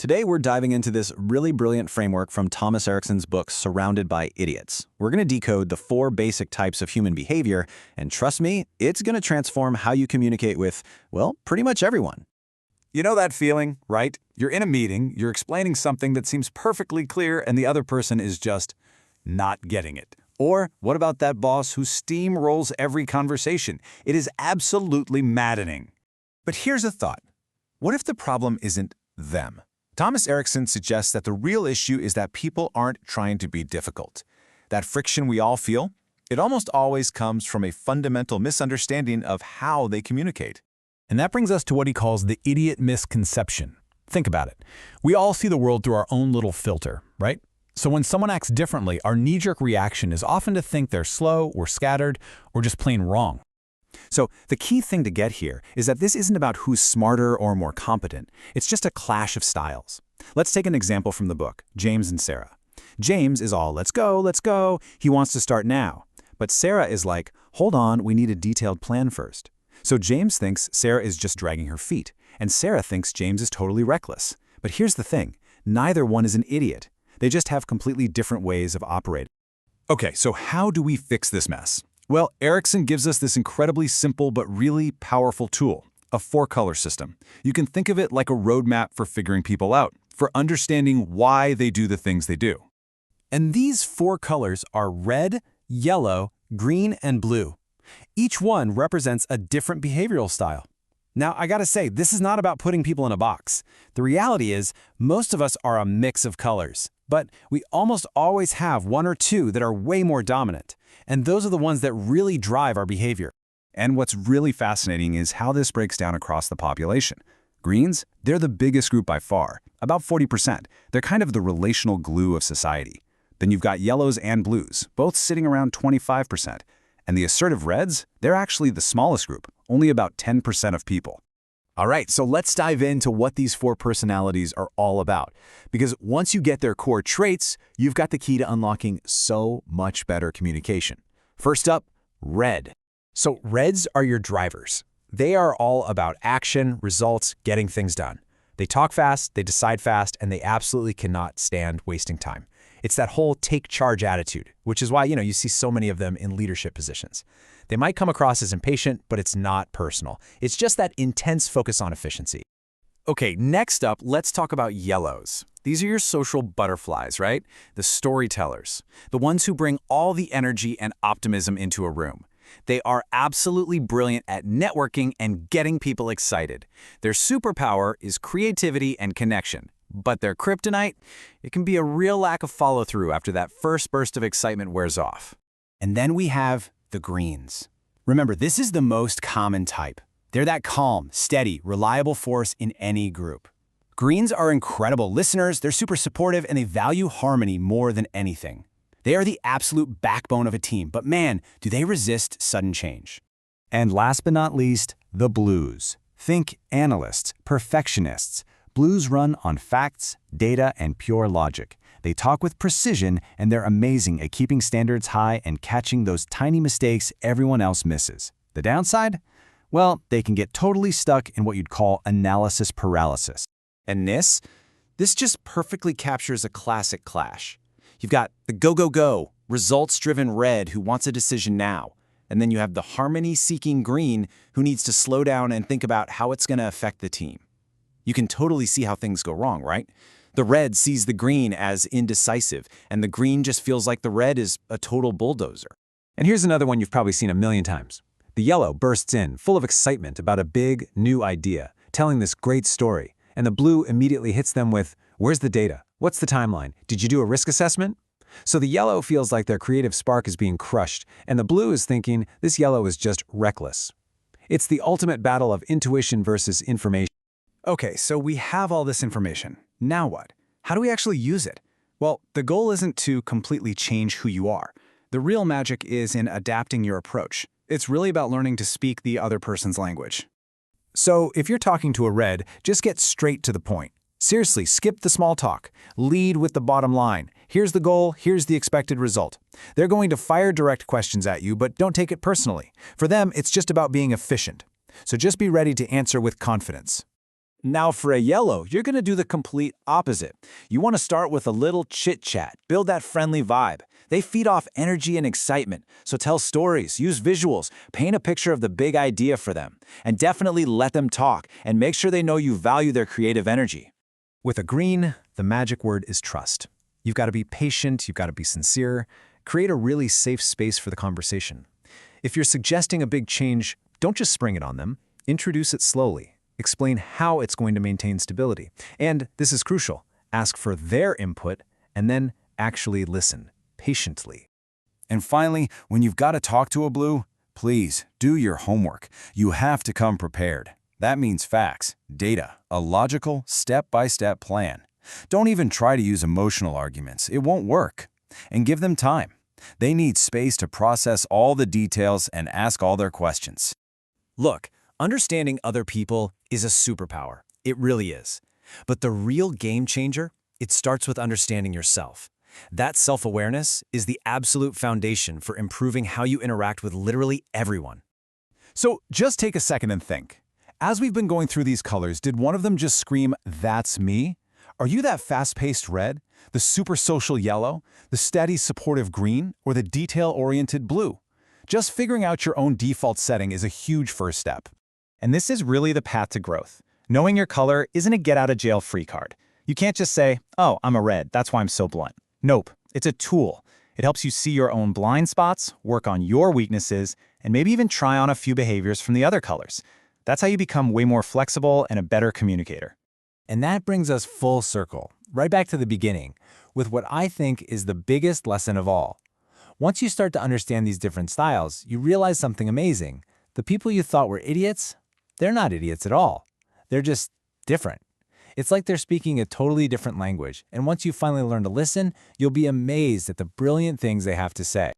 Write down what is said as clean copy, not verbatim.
Today, we're diving into this really brilliant framework from Thomas Erikson's book, Surrounded by Idiots. We're going to decode the 4 basic types of human behavior, and trust me, it's going to transform how you communicate with, well, pretty much everyone. You know that feeling, right? You're in a meeting, you're explaining something that seems perfectly clear, and the other person is just not getting it. Or what about that boss who steamrolls every conversation? It is absolutely maddening. But here's a thought. What if the problem isn't them? Thomas Erikson suggests that the real issue is that people aren't trying to be difficult. That friction we all feel, it almost always comes from a fundamental misunderstanding of how they communicate. And that brings us to what he calls the idiot misconception. Think about it. We all see the world through our own little filter, right? So when someone acts differently, our knee-jerk reaction is often to think they're slow or scattered or just plain wrong. So the key thing to get here is that this isn't about who's smarter or more competent. It's just a clash of styles. Let's take an example from the book, James and Sarah. James is all, let's go, let's go. He wants to start now. But Sarah is like, hold on, we need a detailed plan first. So James thinks Sarah is just dragging her feet, and Sarah thinks James is totally reckless. But here's the thing, neither one is an idiot. They just have completely different ways of operating. Okay, so how do we fix this mess? Well, Erikson gives us this incredibly simple but really powerful tool, a 4-color system. You can think of it like a roadmap for figuring people out, for understanding why they do the things they do. And these 4 colors are red, yellow, green, and blue. Each one represents a different behavioral style. Now, I gotta say, this is not about putting people in a box. The reality is, most of us are a mix of colors, but we almost always have 1 or 2 that are way more dominant. And those are the ones that really drive our behavior. And what's really fascinating is how this breaks down across the population. Greens, they're the biggest group by far, about 40%. They're kind of the relational glue of society. Then you've got yellows and blues, both sitting around 25%. And the assertive reds, they're actually the smallest group, only about 10% of people. All right, so let's dive into what these 4 personalities are all about. Because once you get their core traits, you've got the key to unlocking so much better communication. First up, red. So reds are your drivers. They are all about action, results, getting things done. They talk fast, they decide fast, and they absolutely cannot stand wasting time. It's that whole take charge attitude, which is why, you see so many of them in leadership positions. They might come across as impatient, but it's not personal. It's just that intense focus on efficiency. Okay, next up, let's talk about yellows. These are your social butterflies, right? The storytellers, the ones who bring all the energy and optimism into a room. They are absolutely brilliant at networking and getting people excited. Their superpower is creativity and connection. But their kryptonite, it can be a real lack of follow-through after that first burst of excitement wears off. And then we have the greens. Remember, this is the most common type. They're that calm, steady, reliable force in any group. Greens are incredible listeners, they're super supportive, and they value harmony more than anything. They are the absolute backbone of a team, but man, do they resist sudden change. And last but not least, the blues. Think analysts, perfectionists. Blues run on facts, data, and pure logic. They talk with precision, and they're amazing at keeping standards high and catching those tiny mistakes everyone else misses. The downside? Well, they can get totally stuck in what you'd call analysis paralysis. And this just perfectly captures a classic clash. You've got the go, results-driven red who wants a decision now. And then you have the harmony-seeking green who needs to slow down and think about how it's going to affect the team. You can totally see how things go wrong, right? The red sees the green as indecisive, and the green just feels like the red is a total bulldozer. And here's another one you've probably seen a million times. The yellow bursts in, full of excitement about a big, new idea, telling this great story. And the blue immediately hits them with, where's the data? What's the timeline? Did you do a risk assessment? So the yellow feels like their creative spark is being crushed, and the blue is thinking, this yellow is just reckless. It's the ultimate battle of intuition versus information. Okay, so we have all this information. Now what? How do we actually use it? Well, the goal isn't to completely change who you are. The real magic is in adapting your approach. It's really about learning to speak the other person's language. So if you're talking to a red, just get straight to the point. Seriously, skip the small talk. Lead with the bottom line. Here's the goal, here's the expected result. They're going to fire direct questions at you, but don't take it personally. For them, it's just about being efficient. So just be ready to answer with confidence. Now for a yellow, you're going to do the complete opposite. You want to start with a little chit-chat, build that friendly vibe. They feed off energy and excitement, so tell stories, use visuals, paint a picture of the big idea for them, and definitely let them talk and make sure they know you value their creative energy. With a green, the magic word is trust. You've got to be patient, you've got to be sincere, create a really safe space for the conversation. If you're suggesting a big change, don't just spring it on them. Introduce it slowly. Explain how it's going to maintain stability. And this is crucial. Ask for their input and then actually listen patiently. And finally, when you've got to talk to a blue, please do your homework. You have to come prepared. That means facts, data, a logical, step-by-step plan. Don't even try to use emotional arguments. It won't work. And give them time. They need space to process all the details and ask all their questions. Look, understanding other people is a superpower. It really is. But the real game changer, it starts with understanding yourself. That self-awareness is the absolute foundation for improving how you interact with literally everyone. So just take a second and think. As we've been going through these colors, did one of them just scream, "That's me"? Are you that fast-paced red, the super social yellow, the steady supportive green, or the detail-oriented blue? Just figuring out your own default setting is a huge first step. And this is really the path to growth. Knowing your color isn't a get-out-of-jail-free card. You can't just say, oh, I'm a red, that's why I'm so blunt. Nope, it's a tool. It helps you see your own blind spots, work on your weaknesses, and maybe even try on a few behaviors from the other colors. That's how you become way more flexible and a better communicator. And that brings us full circle, right back to the beginning, with what I think is the biggest lesson of all. Once you start to understand these different styles, you realize something amazing. The people you thought were idiots, they're not idiots at all. They're just different. It's like they're speaking a totally different language, and once you finally learn to listen, you'll be amazed at the brilliant things they have to say.